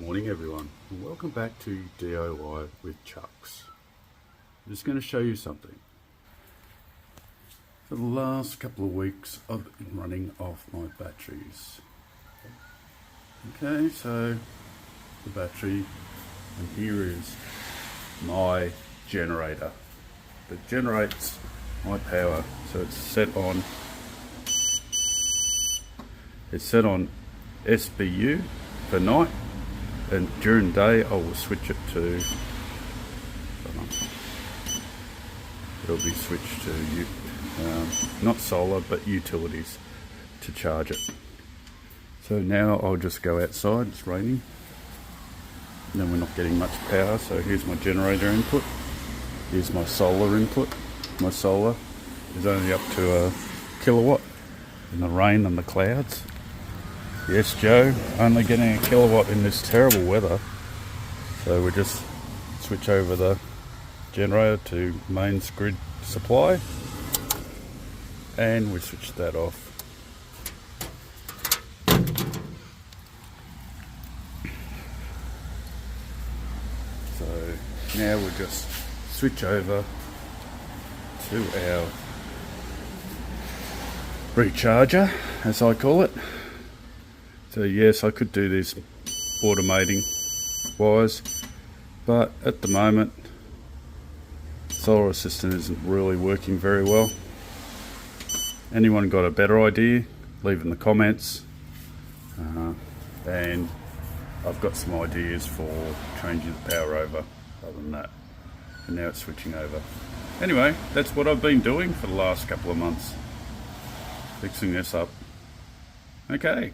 Morning everyone, and welcome back to DIY with Chucks. I'm just going to show you something. For the last couple of weeks I've been running off my batteries. Okay, so the battery, and here is my generator that generates my power. So it's set on SBU for night, and during the day I will switch it to, it'll be switched to not solar but utilities to charge it. So now I'll just go outside. It's raining, and then we're not getting much power, so here's my generator input, here's my solar input. My solar is only up to a kilowatt in the rain and the clouds. Yes, Joe, only getting a kilowatt in this terrible weather. So we just switch over the generator to mains grid supply, and we switch that off. So now we'll just switch over to our recharger, as I call it. So yes, I could do this automating wise, but at the moment solar assistant isn't really working very well. Anyone got a better idea, leave in the comments, and I've got some ideas for changing the power over other than that, and now it's switching over. Anyway, that's what I've been doing for the last couple of months, fixing this up. Okay.